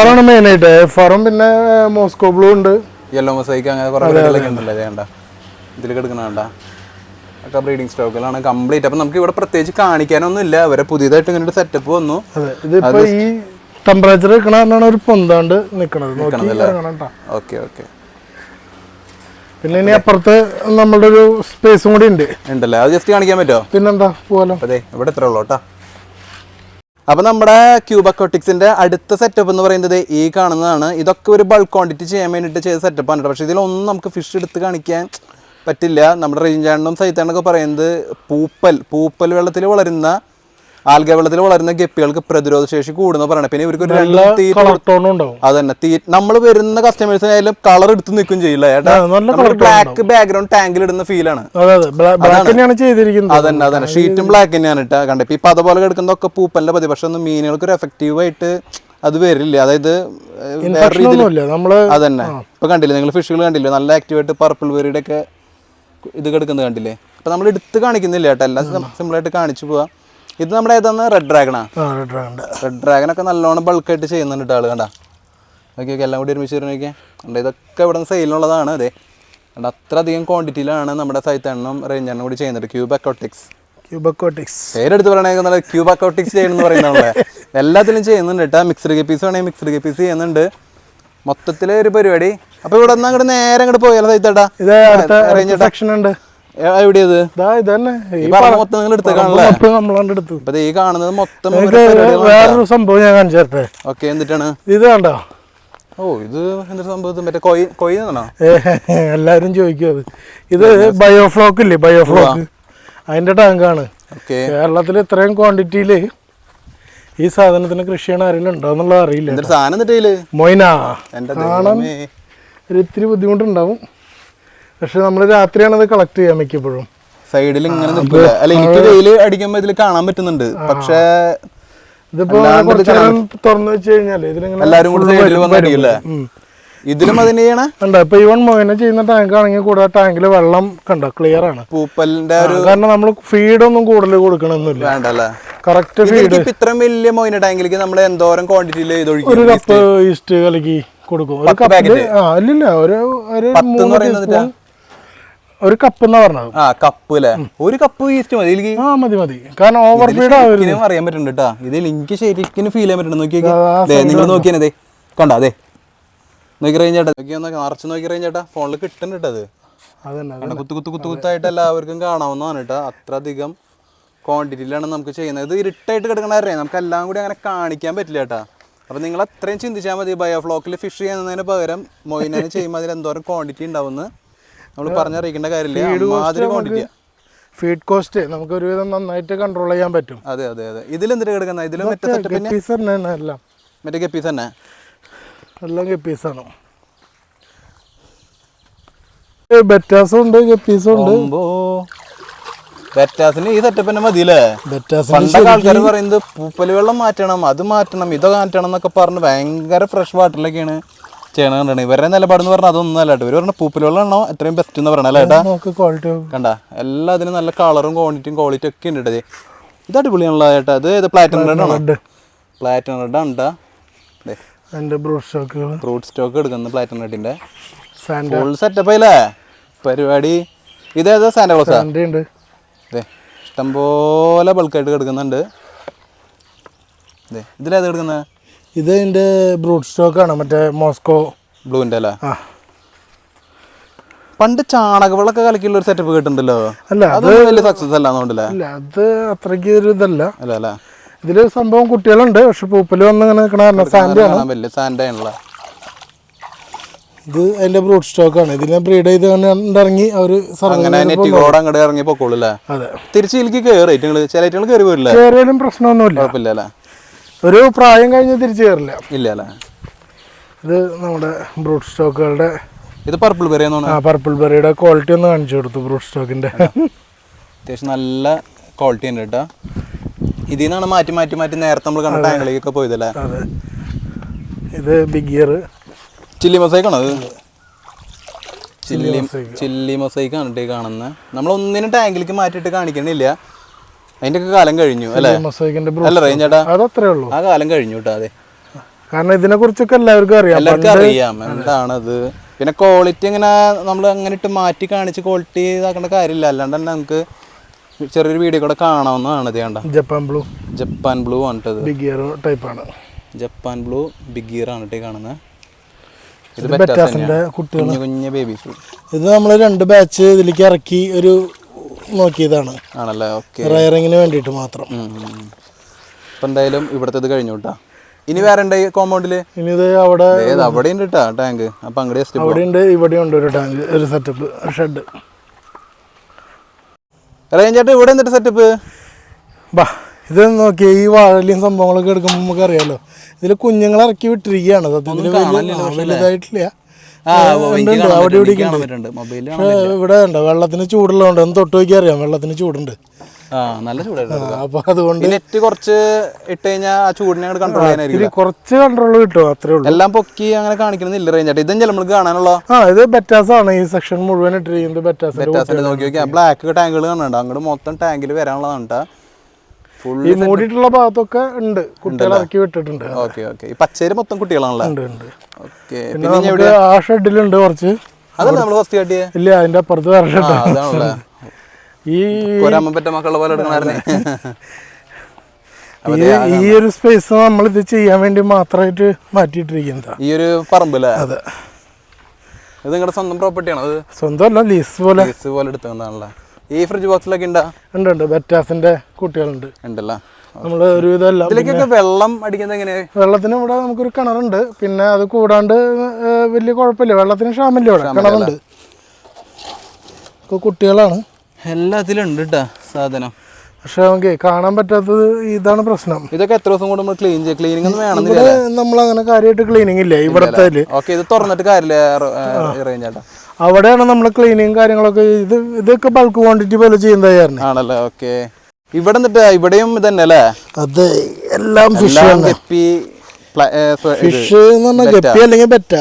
ആണ് മെയിൻ ആയിട്ട്. AFR പിന്നെ മോസ്കോ ബ്ലൂ ഉണ്ട്, യെല്ലോ മൊസൈക്ക്, അങ്ങനെ കുറെ ഉണ്ടല്ലോ. വേണ്ട ഇതിൽ കിടക്കണ ഒക്കെ ബ്രീഡിംഗ് സ്റ്റോക്കുകളാണ് കംപ്ലീറ്റ്. അപ്പൊ നമുക്ക് ഇവിടെ പ്രത്യേകിച്ച് കാണിക്കാനൊന്നും ഇല്ല. അവരെ പുതിയതായിട്ട് ഇങ്ങനെ ഒരു സെറ്റപ്പ് വന്നു. ഇതിപ്പോ ഈ ടെമ്പറേച്ചർ നിൽക്കണ ഒരു പൊന്താണ്ട് നിക്കണത്. Okay okay. പിന്നെ ഇനി അപ്പുറത്ത് നമ്മളുടെ ഒരു സ്പേസും കൂടി ഉണ്ട് ഉണ്ടല്ലേ? അത് ജസ്റ്റ് കാണിക്കാൻ പറ്റുമോ? പിന്നെന്താ പോവാലോ. അതെ, ഇവിടെ എത്ര ഉള്ളൂ കേട്ടോ. അപ്പൊ നമ്മുടെ ക്യൂബ് അക്വാട്ടിക്സിന്റെ അടുത്ത സെറ്റപ്പ് എന്ന് പറയുന്നത് ഈ കാണുന്നതാണ്. ഇതൊക്കെ ഒരു ബൾക്ക് ക്വാണ്ടിറ്റി ചെയ്യാൻ വേണ്ടിയിട്ട് ചെയ്ത സെറ്റപ്പാണ്. പക്ഷെ ഇതിലൊന്നും നമുക്ക് ഫിഷ് എടുത്ത് കാണിക്കാൻ പറ്റില്ല. നമ്മുടെ റേഞ്ചാണ്ടും സൈത്താണ്ടൊക്കെ പറയുന്നത് പൂപ്പൽ വെള്ളത്തിൽ വളരുന്ന ആൽഗ വെള്ളത്തിൽ വളരുന്ന ഗപ്പികൾക്ക് പ്രതിരോധ ശേഷി കൂടുന്ന പറയണേ. പിന്നെ ഇവർക്ക് അതന്നെ നമ്മൾ വരുന്ന കസ്റ്റമേഴ്സിനായാലും കളർ എടുത്ത് നിൽക്കും ചെയ്യില്ല. ബ്ലാക്ക് ബാക്ക്ഗ്രൗണ്ട് ടാങ്കിൽ ഇടുന്ന ഫീലാണ്. അതന്നെ അതന്നെ ഷീറ്റും ബ്ലാക്ക് തന്നെയാണ് ഇട്ടാ കണ്ടേ. ഇപ്പൊ അതുപോലെ കിടക്കുന്നതൊക്കെ പൂപ്പലിന്റെ പതി. പക്ഷെ ഒന്നും മീനുകൾക്ക് ഒരു എഫക്റ്റീവ് ആയിട്ട് അത് വരില്ല. അതായത് അതന്നെ ഇപ്പൊ കണ്ടില്ലേ നിങ്ങൾ ഫിഷുകൾ കണ്ടില്ലേ? നല്ല ആക്റ്റീവായിട്ട് പർപ്പിൾ വെറിയുടെ ഒക്കെ ഇത് കിടക്കുന്നത് കണ്ടില്ലേ? അപ്പൊ നമ്മൾ എടുത്ത് കാണിക്കുന്നില്ല കേട്ടോ, എല്ലാം സിമ്പിളായിട്ട് കാണിച്ചു പോവാം. ഇത് നമ്മുടെ ഏതാണ്? റെഡ് ഡ്രാഗണാ? റെഡ് ഡ്രാഗനൊക്കെ നല്ലോണം ബൾക്കായിട്ട് ചെയ്യുന്നുണ്ട് ആള്. കണ്ടാ ഓക്കെ ഓക്കെ. എല്ലാം കൂടി ഒരുമിച്ച് നോക്കിയാൽ കണ്ട. ഇതൊക്കെ ഇവിടെ നിന്ന് സെയിലിനുള്ളതാണ്. അതെ കണ്ട, അത്ര അധികം ക്വാണ്ടിറ്റിയിലാണ് നമ്മുടെ സൈത്താണ്ണും റേഞ്ചാണ്ണും കൂടി ചെയ്യുന്നത്. ക്യൂബ് അക്വാട്ടിക്സ് പേരെടുത്ത് പറയണേ ക്യൂബ് അക്വാട്ടിക്സ് ചെയ്യണമെന്ന് പറയുന്നതല്ലേ. എല്ലാത്തിലും ചെയ്യുന്നുണ്ട് കേട്ടോ. മിക്സ്ഡ് ഗപ്പീസ് വേണമെങ്കിൽ മിക്സ്ഡ് ഗപ്പീസ് ചെയ്യുന്നുണ്ട്. മൊത്തത്തില് ഒരു പരിപാടി. അപ്പൊ ഇവിടെ നിന്ന് അങ്ങോട്ട് നേരെ അങ്ങോട്ട് പോയാലോ സൈത്തേട്ടാ? എവിടെയത് മൊത്തം നിങ്ങൾ എടുത്തേക്കാണല്ലേ? അപ്പൊ ഈ കാണുന്നത് മൊത്തം വേറൊരു സംഭവം ഞാൻ കാണിച്ചു തരട്ടെ. ഓക്കെ, എന്നിട്ടാണ് ഇത് കണ്ടോ? ഓ, ഇത് എന്തൊരു സംഭവം? മറ്റേ കൊയ്യാണോ? എല്ലാരും ചോദിക്കും അത്. ഇത് ബയോഫ്ലോക്ക് ഇല്ലേ? ബയോഫ്ലോക്ക് അതിന്റെ ടാങ്കാണ്. കേരളത്തിൽ ഇത്രയും ക്വാണ്ടിറ്റിയില് ഈ സാധനത്തിന് കൃഷി ചെയ്യണ ആരെങ്കിലും ഉണ്ടോ എന്നുള്ളത് അറിയില്ല. മൊയ്ന കാണാൻ ഒരു ഇത്തിരി ബുദ്ധിമുട്ടുണ്ടാവും. പക്ഷെ നമ്മൾ രാത്രിയാണ് അത് കളക്ട് ചെയ്യാൻ മിക്കപ്പോഴും. സൈഡിൽ ഇങ്ങനെ നിൽക്കില്ല. അല്ല, എനിക്ക് വെയിൽ അടിക്കുമ്പോ ഇതിൽ കാണാൻ പറ്റുന്നുണ്ട്. പക്ഷെ ഇതിപ്പോ തുറന്നു വെച്ച് കഴിഞ്ഞാല് എല്ലാരും കൂടി സൈഡിൽ വന്നടിക്കില്ലേ? ഇതിലും അതിന് ചെയ്യണേ കണ്ടോ? ഇപ്പൊ ഇവൺ മൊയ്ന ചെയ്യുന്ന ടാങ്ക് ആണെങ്കിൽ കൂടെ ടാങ്കില് വെള്ളം കണ്ടോ ക്ലിയർ ആണ്. പൂപ്പലിന്റെ കാരണം നമ്മൾ ഫീഡൊന്നും കൂടുതൽ കൊടുക്കണമെന്നില്ല. വേണ്ടല്ലേ? Correct feed. ഇത്രയും വലിയ മൊയ്ന ടാങ്കിലേക്ക് നമ്മൾ എന്തോരം ക്വാണ്ടിറ്റിയിൽ ഒരു കപ്പ് ഈസ്റ്റ് കലക്കി കൊടുക്കും. ഒരു കപ്പില് അല്ലില്ല ഒരു കപ്പ് എന്നാ പറഞ്ഞത്. കപ്പ് അല്ലേ? ഒരു കപ്പ് ഈസ്റ്റ് മതി. മതി മതി. കാരണം ഓവർ ഫീഡ് അറിയാൻ പറ്റുന്നുണ്ട് കേട്ടോ. ഇതിൽ എനിക്ക് ശരിക്കും ഫീൽ ചെയ്യാൻ പറ്റുന്നുണ്ട്. നോക്കിയൊക്കെ നിങ്ങൾ നോക്കിയാനേ കണ്ടോ? അതെ നോക്കി റേഞ്ചേട്ടാ, നിറച്ച് നോക്കി റേഞ്ചേട്ടാ. ഫോണിൽ കിട്ടുന്നുണ്ട് അത്. കുത്തായിട്ട് എല്ലാവർക്കും കാണാവുന്നതാണ് കേട്ടോ. അത്ര അധികം ക്വാണ്ടിറ്റിയിലാണ് നമുക്ക് ചെയ്യുന്നത്. ഇത് ഇരുട്ടായിട്ട് കിടക്കണവരെ നമുക്ക് എല്ലാം കൂടി അങ്ങനെ കാണിക്കാൻ പറ്റില്ല കേട്ടോ. അപ്പോൾ നിങ്ങൾ അത്രയും ചിന്തിച്ചാൽ മതി. ബയോഫ്ലോക്കിൽ ഫിഷ് ചെയ്യുന്നതിന് പകരം മൊയ്നെ ചെയ്യുമ്പോൾ അതിൽ എന്തോരം ക്വാണ്ടിറ്റി ഉണ്ടാവുമെന്ന് നമ്മൾ പറഞ്ഞറിയിക്കേണ്ട കാര്യമില്ല. മാതിരി ക്വാണ്ടിറ്റിയാണ്. ഫീഡ് കോസ്റ്റ് നമുക്ക് ഒരുവിധം നന്നായിട്ട് കൺട്രോൾ ചെയ്യാൻ പറ്റും. അതെ അതെ അതെ. ഇതിലെന്തിട്ട് കിടക്കുന്നത്? ഇതിലും മറ്റേ മറ്റേ ഗപ്പീസ് തന്നെ എല്ലാം ഗപ്പീസാണ്. ബെറ്റാസും ഉണ്ട്, ഗപ്പീസും ഉണ്ട്. ബെറ്റാസിന് ഈ സെറ്റപ്പ് തന്നെ മതിയല്ലേ? പണ്ടൊക്കെ ആൾക്കാർ പറയുന്നത് പൂപ്പല് വെള്ളം മാറ്റണം, അത് മാറ്റണം, ഇത് മാറ്റണം എന്നൊക്കെ പറഞ്ഞ് ഭയങ്കര ഫ്രഷ് വാട്ടറിലൊക്കെയാണ് ചെയ്യണ കണ്ടാണ് ഇവരുടെ നിലപാടെന്ന് പറഞ്ഞാൽ അതൊന്നും അല്ല കേട്ടോ. ഇവർ പറഞ്ഞ പൂപ്പിലുള്ളതാണോ എത്രയും ബെസ്റ്റ് എന്ന് പറയണല്ലേ ഏട്ടാ. നോക്ക് ക്വാളിറ്റി കണ്ട എല്ലാത്തിനും നല്ല കളറും ക്വാളിറ്റി ഒക്കെ ഉണ്ട് കേട്ടോ. ഇത് അടിപൊളിയാണല്ലോ ചേട്ടാ. ഇത് പ്ലാറ്റിനം റെഡ് ആണോ? പ്ലാറ്റിനം റെഡ് ആണ് കേട്ടോ. അതിന്റെ ഫ്രൂട്ട് സ്റ്റോക്ക് എടുക്കുന്നത് പ്ലാറ്റിനം റെഡിന്റെ ഫുൾ സെറ്റപ്പ് ആയില്ലേ പരിപാടി. ഇതേതാ സാന്റാക്ലോസാ? അതെ ഇഷ്ടംപോലെ ബൾക്കായിട്ട് കിടക്കുന്നുണ്ട്. ഇതിലേത് കിടക്കുന്നത്? ഇത് അതിന്റെ ബ്രൂട്ട് സ്റ്റോക്ക് ആണ്, മറ്റേ മോസ്കോ ബ്ലൂവിന്റെ അല്ലേ. പണ്ട് ചാണകവെള്ളമൊക്കെ കലക്കിയുള്ള ഒരു സെറ്റപ്പ് കേട്ടിട്ടുണ്ടല്ലോ. അല്ല അത് വലിയ സക്സസ് അല്ലാന്നുണ്ടല്ലേ? അല്ല അത് അത്രയ്ക്ക് ഒരു ഇതല്ല. അല്ല അല്ലേ. ഇതില് സംഭവം കുട്ടികളുണ്ട്, പക്ഷെ പൂപ്പല് വന്ന് ഇങ്ങനെ നിൽക്കണ സാൻഡാണ്. വലിയ സാൻഡാണല്ലോ. ഇത് അതിന്റെ ബ്രൂട്ട് സ്റ്റോക്ക് ആണ്. ഇതിനെ ബ്രീഡ് ചെയ്ത് ഇറങ്ങി അവര് അങ്ങനെ നെറ്റിക്കോട് അങ്ങോട്ട് ഇറങ്ങി പൊക്കോളൂല്ലേ. അതെ തിരിച്ച് ഇതിലേക്ക് കയറി ചില ഐറ്റങ്ങൾ കയറി പോരില്ല. കയറിയാലും പ്രശ്നമൊന്നുമില്ല, കുഴപ്പമില്ല അല്ലേ. ഒരു പ്രായം കഴിഞ്ഞ് തിരിച്ചു കയറില്ല. ഇല്ല അല്ലേ. ഇത് നമ്മുടെ ബ്രൂട്ട് സ്റ്റോക്കുകളുടെ ഇത് പർപ്പിൾ ബെറി പർപ്പിൾ ബെറിയുടെ ക്വാളിറ്റി ഒന്ന് കാണിച്ചു കൊടുത്തു. ബ്രൂട്ട് സ്റ്റോക്കിന്റെ അത്യാവശ്യം നല്ല ക്വാളിറ്റി ഉണ്ട് കേട്ടോ. ഇതിൽ നിന്നാണ് മാറ്റി മാറ്റി മാറ്റി നേരത്തെ നമ്മൾ കണ്ട ടാങ്കിലേക്കൊക്കെ പോയതല്ലേ. അതെ ഇത് ബിഗ് ഇയർ ചില്ലി മൊസൈക്കാണോ? അത് ചില്ലി മൊസൈക്കാണ് കേട്ടോ കാണുന്നത്. നമ്മളൊന്നിനും ടാങ്കിലേക്ക് മാറ്റിയിട്ട് കാണിക്കണില്ല, അതിന്റെ ഒക്കെ കാലം കഴിഞ്ഞു അല്ലേ. അല്ല റേഞ്ച് ചേട്ടാ അതത്രേ ഉള്ളൂ, ആ കാലം കഴിഞ്ഞു കേട്ടോ. അതെ കാരണം ഇതിനെ കുറിച്ചൊക്കെ എല്ലാവർക്കും അറിയാം എന്താണത്. പിന്നെ ക്വാളിറ്റി ഇങ്ങനെ നമ്മൾ അങ്ങനെ ഇട്ട് മാറ്റി കാണിച്ച് ക്വാളിറ്റി ഇതാക്കേണ്ട കാര്യമില്ല. അല്ലാണ്ട് തന്നെ നമുക്ക് ചെറിയൊരു വീഡിയോ കൂടെ കാണാവുന്നതാണ്. ഇത് കണ്ട ജപ്പാൻ ബ്ലൂ ആണ് ബിഗ് ഇയർ ടൈപ്പ് ആണ്. ജപ്പാൻ ബ്ലൂ ബിഗ് ഇയർ ആണ് കാണുന്നത്. ഇത് കുഞ്ഞു കുഞ്ഞു ബേബീസ്. ഇത് നമ്മൾ 2 ബാച്ച് ഇതിലേക്ക് ഇറക്കി ഒരു നോക്കിയതാണ് ആണല്ലേ. ഓക്കെ, റയറിങ്ങിന് വേണ്ടിയിട്ട് മാത്രം. ഇപ്പം എന്തായാലും ഇവിടുത്തെ കഴിഞ്ഞു കേട്ടാ. ഇനി വേറെ ഉണ്ട് കോമ്പൗണ്ടില്. ഇനി ഇത് അവിടെ ഉണ്ട് കേട്ടാ ടാങ്ക്. അപ്പൊ അങ്ങോട്ട് അവിടെ ഉണ്ട്, ഇവിടെ ഉണ്ട് ഒരു ടാങ്ക്, ഒരു സെറ്റപ്പ് ഷെഡ്. റേഞ്ചായിട്ട് ഇവിടെ എന്നിട്ട് സെറ്റപ്പ് ബാ ഇത് നോക്കിയ ഈ വാഴലിയും സംഭവങ്ങളൊക്കെ എടുക്കുമ്പോൾ നമുക്ക് അറിയാലോ. ഇതിൽ കുഞ്ഞുങ്ങളെ ഇറക്കി വിട്ടിരിക്കുകയാണ്. സത്യത്തിൽ വലുതായിട്ടില്ല, അവിടെ ഇവിടെ ഉണ്ട്. വെള്ളത്തിന് ചൂടുള്ളതുകൊണ്ട് ഒന്ന് തൊട്ട് നോക്കി അറിയാം, വെള്ളത്തിന് ചൂടുണ്ട്. അപ്പൊ അതുകൊണ്ട് നെറ്റ് കുറച്ച് ഇട്ട് കഴിഞ്ഞാൽ ആ ചൂടിനെ കൺട്രോൾ ചെയ്യാനായിരിക്കും. കുറച്ച് കൺട്രോൾ കിട്ടും, അത്രേ ഉള്ളൂ. എല്ലാം പൊക്കി അങ്ങനെ കാണിക്കണമെന്നില്ല റേഞ്ചായിട്ട്. ഇതും നമുക്ക് കാണാനുള്ള ഇത് ബെറ്റാസ് ആണ്. ഈ സെക്ഷൻ മുഴുവൻ ഇട്ടിരിക്കുന്നത് ബെറ്റാസ്. നോക്കി നോക്കിയാൽ ബ്ലാക്ക് ടാങ്കുകൾ കാണുന്നുണ്ട്. അങ്ങോട്ട് മൊത്തം ടാങ്കിൽ വരാനുള്ളതാണ്. ഈ മൂടിയിട്ടുള്ള ഭാഗത്തൊക്കെ ഉണ്ട്, കുട്ടികളെ ഇറക്കി വിട്ടിട്ടുണ്ട്. Okay okay. ഈ പച്ചേരി മൊത്തം കുട്ടികളാണല്ലോ. പിന്നെ ആ ഷെഡിലുണ്ട് കുറച്ച്. അതല്ല നമ്മൾ ഫസ്റ്റ് കാട്ടിയേ? ഇല്ല, അതിന്റെ അപ്പുറത്ത് വേറെ ഷെഡ്. ഈ മക്കളുടെ പോലെ ഈ ഒരു സ്പേസ് നമ്മൾ ഇത് ചെയ്യാൻ വേണ്ടി മാത്രമായിട്ട് മാറ്റിയിട്ടിരിക്കുന്നത്. ഈ ഒരു പറമ്പല്ലേ? അതെ. ഇത് നിങ്ങളുടെ സ്വന്തം പ്രോപ്പർട്ടിയാണോ? അത് സ്വന്തമല്ല, ലീസ് പോലെ എടുത്തതാണല്ലോ. ഈ ഫ്രിഡ്ജ് ബോക്സിലൊക്കെ ഉണ്ട് ബെറ്റാസിന്റെ കുട്ടികളുണ്ട് ഉണ്ടല്ലോ. നമ്മള് ഒരു ഇതെല്ലാം. ഇതിലേക്കൊക്കെ വെള്ളം അടിക്കുന്നത് എങ്ങനെയാ? വെള്ളത്തിന് ഇവിടെ നമുക്കൊരു കിണറുണ്ട്. പിന്നെ അത് കൂടാണ്ട് വലിയ കുഴപ്പമില്ല, വെള്ളത്തിന് ക്ഷാമില്ല. ഇവിടെ കിണറുണ്ട്. കുട്ടികളാണ് എല്ലാത്തിലും ഉണ്ട് കേട്ടാ സാധനം. പക്ഷെ നമുക്ക് കാണാൻ പറ്റാത്തത് ഇതാണ് പ്രശ്നം. ഇതൊക്കെ എത്ര ദിവസം കൊണ്ട് നമ്മൾ ക്ലീൻ ചെയ്യാം? ക്ലീനിങ് ഒന്നും വേണമെന്നില്ല. നമ്മൾ അങ്ങനെ കാര്യമായിട്ട് ക്ലീനിങ് ഇല്ല ഇവിടത്തെ. ഇത് തുറന്നിട്ട് കാര്യമില്ല. അവിടെയാണ് നമ്മൾ ക്ലീനിങ് കാര്യങ്ങളൊക്കെ. ഇതൊക്കെ ബൾക്ക് ക്വാണ്ടിറ്റി പോലെ ചെയ്യുന്നതായിരുന്നു. ആണല്ലേ. ഓക്കെ. ഇവിടെ ഇവിടെയും ഇതന്നെ അല്ലേ? അതെ, എല്ലാം ഫിഷ് എന്ന് പറഞ്ഞാൽ ഗപ്പി അല്ലെങ്കിൽ ബെറ്റ.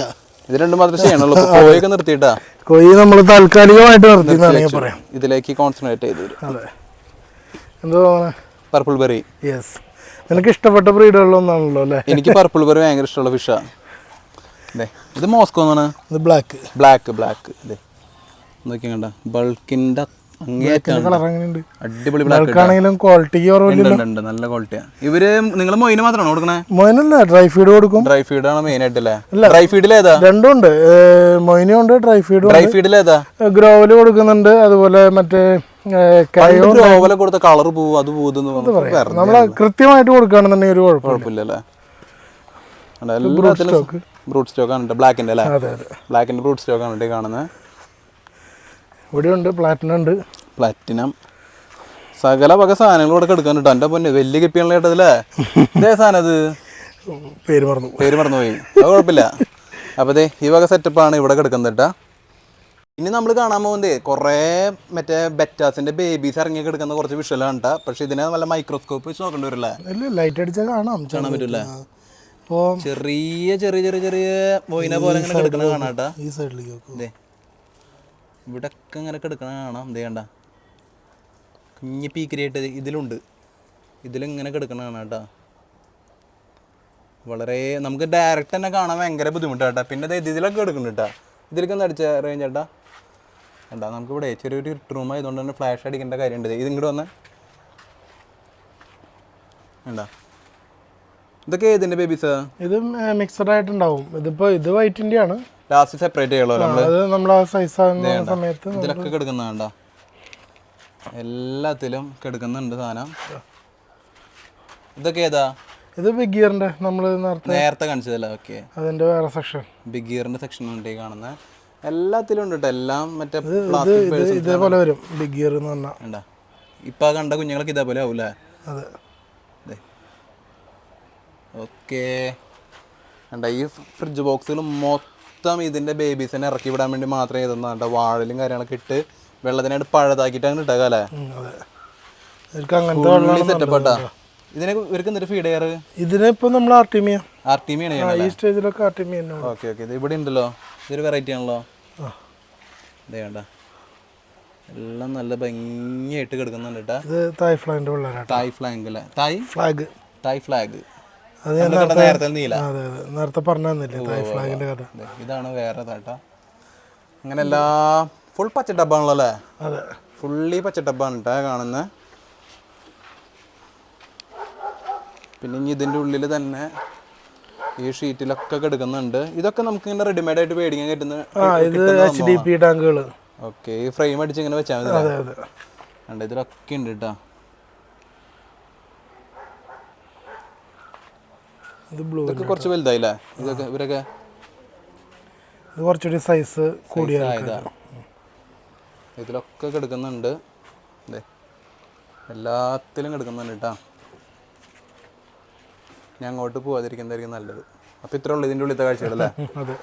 ഇത് രണ്ടും മാത്രമേ ചെയ്യണുള്ളൂ. കോഴിയൊക്കെ നിർത്തിയിട്ടാ. കോഴി നമ്മൾ താൽക്കാലികമായിട്ട് നിർത്തി എന്നാണെങ്കിൽ പറയാം. ഇതിലേക്ക് കോൺസെൻട്രേറ്റ് ചെയ്തു. അതെ. എന്തോ പർപ്പിൾ ബെറി. യെസ്, നിനക്ക് ഇഷ്ടപ്പെട്ട ബ്രീഡുകളിലൊന്നാണല്ലോ അല്ലേ? എനിക്ക് പർപ്പിൾ ബെറി ഭയങ്കര ഇഷ്ടമുള്ള ഫിഷാ. ഇത് മോസ്കോ എന്നാണ്. ഇത് ബ്ലാക്ക്. ഇത് നോക്കി കണ്ട ബൾക്കിന്റെ അടിപൊളി ബ്ലാക്കാണെങ്കിലും ക്വാളിറ്റിക്ക് ഉണ്ട്. നല്ല ക്വാളിറ്റിയാ. ഇവര് നിങ്ങൾ മൊയിന് മാത്രമാണോ കൊടുക്കണേ? മൊയിനല്ല, ഡ്രൈ ഫീഡ് കൊടുക്കും. ഡ്രൈ ഫീഡ് ആണ് മെയിൻ ആയിട്ടല്ലേ? ഡ്രൈ ഫീഡിൽ ഏതാ? രണ്ടും ഉണ്ട്, മൊയിനും ഉണ്ട് ഡ്രൈ ഫീഡും. ഡ്രൈ ഫീഡിൽ ഏതാ? ഗ്രോവല് കൊടുക്കുന്നുണ്ട്. അതുപോലെ മറ്റേ ഗ്രോവല് കൊടുത്ത കളർ പോവും, അത് പോകുന്നു. നമ്മള് കൃത്യമായിട്ട് കൊടുക്കുകയാണെന്നുണ്ടെങ്കിൽ ഒരു കുഴപ്പമില്ലല്ലേ? ബ്രൂട്ട് സ്റ്റോക്ക് ആണ് ബ്ലാക്കിന്റെ അല്ലേ? ബ്ലാക്കിന്റെ ബ്രൂട്ട് സ്റ്റോക്ക് ആണ് കാണുന്നത്. ഇവിടെ ഉണ്ട് പ്ലാറ്റിനം ഉണ്ട്. പ്ലാറ്റിനം സകല വക സാധനങ്ങൾ ഇവിടെ എടുക്കാൻ കിട്ടും. എൻ്റെ പൊന്നെ വലിയ കെപ്പിയാണല്ലോ കേട്ടതല്ലേ? ഇതേ സാധനം അത് പേര് മറന്നുപോയി. അത് കുഴപ്പമില്ല. അപ്പോൾ ഈ വക സെറ്റപ്പാണ് ഇവിടെ കിടക്കുന്നത് കേട്ടാ. ഇനി നമ്മൾ കാണാൻ പോകുന്നത് കുറേ മറ്റേ ബെറ്റാസിന്റെ ബേബീസ് ഇറങ്ങി കിടക്കുന്ന കുറച്ച് വിഷ്വലാണ് കേട്ടാ. പക്ഷെ ഇതിനെ നല്ല മൈക്രോസ്കോപ്പ് വെച്ച് നോക്കേണ്ടി വരില്ലേ? ലൈറ്റ് അടിച്ചാൽ കാണാൻ പറ്റില്ല. അപ്പോൾ ചെറിയ ചെറിയ ചെറിയ ചെറിയ മൊയിന പോലെ ഇങ്ങനെ കിടക്കണ കാണാട്ടാ. ഈ സൈഡിലേക്ക് നോക്കും. ഇതേ ഇവിടെ ഒക്കെ ഇങ്ങനെ കിടക്കണ കാണാം. ഇതേ കണ്ട കുഞ്ഞി പീക്കിരിയായിട്ട് ഇതിലുണ്ട്, ഇതിലിങ്ങനെ കിടക്കണ കാണാട്ടാ. വളരെ നമുക്ക് ഡയറക്റ്റ് തന്നെ കാണാൻ ഭയങ്കര ബുദ്ധിമുട്ടാട്ടാ. പിന്നെ ഇത് ഇതിലൊക്കെ എടുക്കുന്നുണ്ട് കേട്ടോ. ഇതിലേക്ക് ഒന്ന് അടിച്ച റേഞ്ച് ചേട്ടാ കണ്ടാ. നമുക്കിവിടെ ചെറിയൊരു റൂം ആയതുകൊണ്ട് തന്നെ ഫ്ലാഷ് അടിക്കേണ്ട കാര്യമുണ്ട്. ഇത് ഇങ്ങോട്ട് വന്നേ വേണ്ടാ. ഇതൊക്കെ ഏതിൻ്റെ ബേബീസാ? ഇത് മിക്സഡ് ആയിട്ടുണ്ടാവും. ഇതിപ്പോൾ ഇത് വൈറ്റിൻ്റെ ആണ്. ലാസ്റ്റ് സെപ്പറേറ്റ് ചെയ്യുള്ളൂ നമ്മള്. അത് നമ്മൾ ആ സൈസ് ആകുന്ന സമയത്ത് ഇതിലൊക്കെ കിടക്കുന്ന വേണ്ട, എല്ലാത്തിലും കിടക്കുന്നുണ്ട് സാധനം. ഇതൊക്കെ ഏതാ? ഇത് ബിഗ് ഗിയറിൻ്റെ നമ്മൾ നേരത്തെ കാണിച്ചതല്ല. ഓക്കെ, അതിൻ്റെ വേറെ സെക്ഷൻ. ബിഗ് ഗിയറിന്റെ സെക്ഷൻ ഉണ്ട് ഈ കാണുന്നത്. എല്ലാത്തിലും ഉണ്ട് കേട്ടോ. എല്ലാം മറ്റേ ഇതേപോലെ വരും ബിഗ് ഗിയർ എന്ന് പറഞ്ഞാൽ. ഉണ്ടാ ഇപ്പം കണ്ട കുഞ്ഞുങ്ങളൊക്കെ ഇതേപോലെ ആവൂലേ? അതെ. ഓക്കെ കണ്ട ഈ ഫ്രിഡ്ജ് ബോക്സുകൾ മൊത്തം ഇതിൻ്റെ ബേബീസിനെ ഇറക്കി വിടാൻ വേണ്ടി മാത്രമേ ഇതെന്നാ കേട്ടോ. വാഴലും കാര്യങ്ങളൊക്കെ ഇട്ട് വെള്ളത്തിനായിട്ട് പഴതാക്കിയിട്ടാണ് ഇട്ടേക്കല്ലേ. സെറ്റപ്പാട്ടാ. ഇതിനെ ഇവർക്ക് എന്നിട്ട് ഫീഡ് ചെയ്യാറ്? ഇതിനിപ്പോൾ നമ്മൾ ആർട്ടിമിയ ആർട്ടിമിയാണ് ഈ സ്റ്റേജിലൊക്കെ ആർട്ടിമിയ. Okay okay. ഇത് ഇവിടെ ഉണ്ടല്ലോ, ഇതൊരു വെറൈറ്റി ആണല്ലോ. ഇതേ കണ്ട എല്ലാം നല്ല ഭംഗിയായിട്ട് കിടക്കുന്നുണ്ട് കേട്ടോ. ഇത് തായ് ഫ്ലാഗിൻ്റെ പിള്ളേരാണ്. തായ് ഫ്ലാഗ് അല്ലേ? തായ് ഫ്ലാഗ്. തായ് ഫ്ലാഗ് അത് നേരത്തെ നീല. അതെ അതെ, നേരത്തെ പറഞ്ഞു തന്നില്ലേ തായ് ഫ്ലാഗിൻ്റെ കഥ. ഇതാണ് വേറെ താട്ടാ. അങ്ങനെ എല്ലാം ഫുൾ പച്ചട്ടപ്പാണല്ലോ അല്ലേ? അതെ, ഫുള്ളി പച്ചട്ടപ്പാണ് കേട്ടോ കാണുന്നത്. പിന്നെ ഇനി ഇതിൻ്റെ ഉള്ളിൽ തന്നെ ഈ ഷീറ്റിലൊക്കെ കിടക്കുന്നുണ്ട്. ഇതൊക്കെ നമുക്ക് ഇങ്ങനെ റെഡിമെയ്ഡ് ആയിട്ട് മേടിക്കാൻ കിട്ടുന്ന. ഇത് HDP ടാങ്കുകൾ. ഓക്കെ, ഈ ഫ്രെയിം അടിച്ച് ഇങ്ങനെ വെച്ചാൽ മതി. അതെ അതെ, കണ്ട ഇതിലൊക്കെ ഉണ്ട് കേട്ടോ. ഇത് ബ്ലൂ. ഇതൊക്കെ കുറച്ച് വലുതായില്ലേ ഇതൊക്കെ? ഇവരൊക്കെ ഇത് കുറച്ചുകൂടി സൈസ് കൂടിയ ഇതിലൊക്കെ കിടക്കുന്നുണ്ട്. അതെ, എല്ലാത്തിലും കിടക്കുന്നുണ്ട് കേട്ടോ. ഞാൻ അങ്ങോട്ട് പോകാതിരിക്കുന്നതായിരിക്കും നല്ലത്. അപ്പോൾ ഇത്രേ ഉള്ളൂ ഇതിൻ്റെ ഉള്ളിലത്തെ കാഴ്ചകളല്ലേ? അതെ.